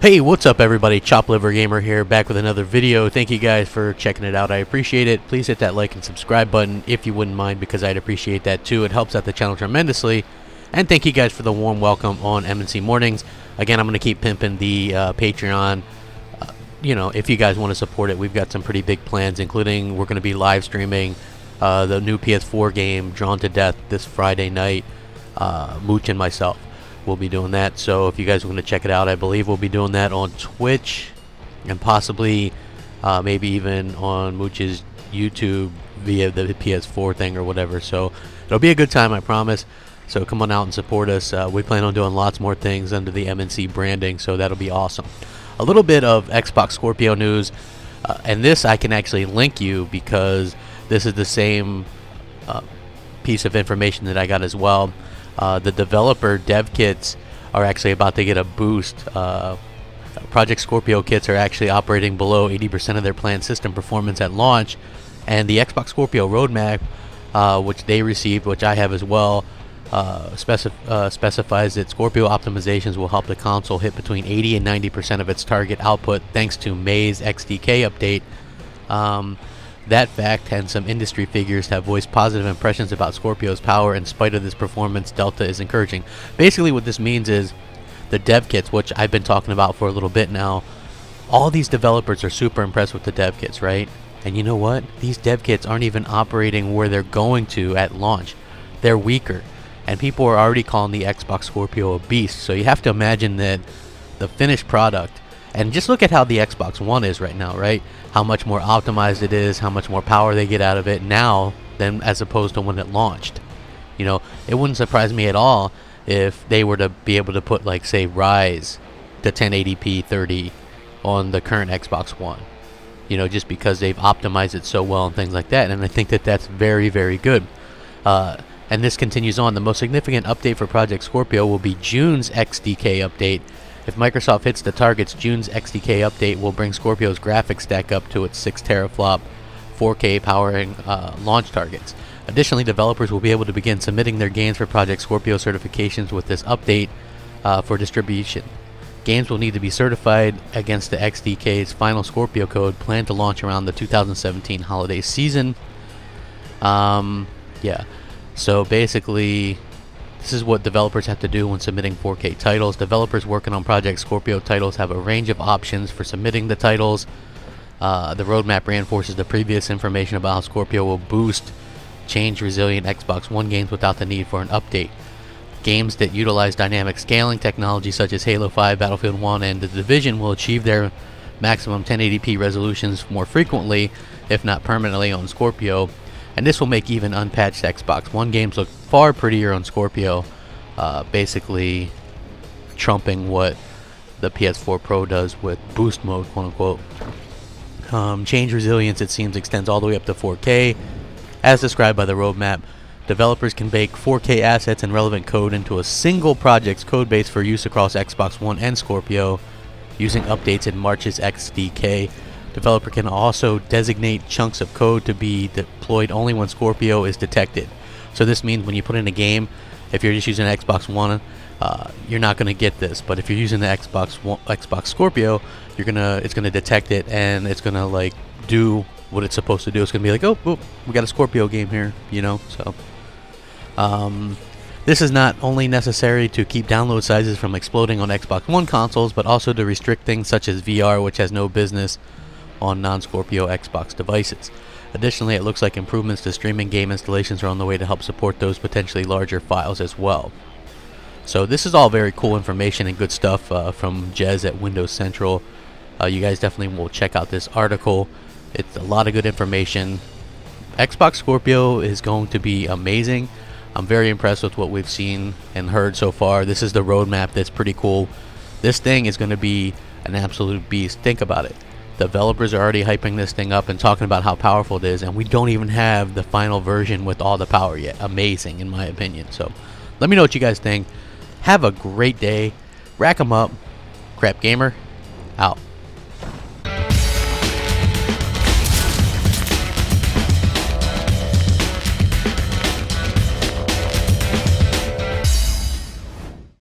Hey, what's up everybody? Chop Liver Gamer here, back with another video. Thank you guys for checking it out. I appreciate it. Please hit that like and subscribe button if you wouldn't mind, because I'd appreciate that too. It helps out the channel tremendously. And thank you guys for the warm welcome on MNC Mornings. Again, I'm going to keep pimping the Patreon. You know, if you guys want to support it, we've got some pretty big plans, including we're going to be live streaming the new PS4 game, Drawn to Death, this Friday night. Mooch and myself will be doing that, so if you guys want to check it out, I believe we'll be doing that on Twitch and possibly maybe even on Mooch's YouTube via the PS4 thing or whatever. So it'll be a good time, I promise. So come on out and support us. We plan on doing lots more things under the MNC branding, so that'll be awesome. A little bit of Xbox Scorpio news, and this I can actually link you because this is the same piece of information that I got as well. The developer dev kits are actually about to get a boost. Project Scorpio kits are actually operating below 80% of their planned system performance at launch, and the Xbox Scorpio roadmap, which they received, which I have as well, specifies that Scorpio optimizations will help the console hit between 80 and 90% of its target output thanks to May's XDK update. That fact and some industry figures have voiced positive impressions about Scorpio's power. In spite of this performance delta is encouraging. Basically what this means is the dev kits, which I've been talking about for a little bit now, all these developers are super impressed with the dev kits, right? And you know what? These dev kits aren't even operating where they're going to at launch. They're weaker. And people are already calling the Xbox Scorpio a beast. So you have to imagine that the finished product, and just look at how the Xbox One is right now, right? How much more optimized it is, how much more power they get out of it now than as opposed to when it launched. You know, it wouldn't surprise me at all if they were to be able to put, like, say, Rise to 1080p 30 on the current Xbox One. You know, just because they've optimized it so well and things like that. And I think that that's very, very good. And this continues on. The most significant update for Project Scorpio will be June's XDK update. If Microsoft hits the targets, June's XDK update will bring Scorpio's graphics stack up to its 6 teraflop 4K powering launch targets. Additionally, developers will be able to begin submitting their games for Project Scorpio certifications with this update for distribution. Games will need to be certified against the XDK's final Scorpio code, planned to launch around the 2017 holiday season. Yeah. So basically, this is what developers have to do when submitting 4K titles. Developers working on Project Scorpio titles have a range of options for submitting the titles. The roadmap reinforces the previous information about how Scorpio will boost change-resilient Xbox One games without the need for an update. Games that utilize dynamic scaling technology such as Halo 5, Battlefield 1, and The Division will achieve their maximum 1080p resolutions more frequently, if not permanently, on Scorpio. And this will make even unpatched Xbox One games look far prettier on Scorpio, basically trumping what the PS4 Pro does with boost mode, quote unquote. Change resilience, it seems, extends all the way up to 4K. As described by the roadmap, developers can bake 4K assets and relevant code into a single project's codebase for use across Xbox One and Scorpio using updates in March's XDK. Developer can also designate chunks of code to be deployed only when Scorpio is detected. So this means when you put in a game, if you're just using Xbox One, you're not going to get this. But if you're using the Xbox Scorpio, it's gonna detect it, and it's gonna like do what it's supposed to do. It's gonna be like, oh, we got a Scorpio game here, you know. So this is not only necessary to keep download sizes from exploding on Xbox One consoles, but also to restrict things such as VR, which has no business on non-Scorpio Xbox devices. Additionally, it looks like improvements to streaming game installations are on the way to help support those potentially larger files as well. So this is all very cool information and good stuff from Jez at Windows Central. You guys definitely will check out this article. It's a lot of good information. Xbox Scorpio is going to be amazing. I'm very impressed with what we've seen and heard so far. This is the roadmap that's pretty cool. This thing is going to be an absolute beast. Think about it. Developers are already hyping this thing up and talking about how powerful it is, and we don't even have the final version with all the power yet. Amazing, in my opinion. So let me know what you guys think. Have a great day. Rack 'em up. Crapgamer out.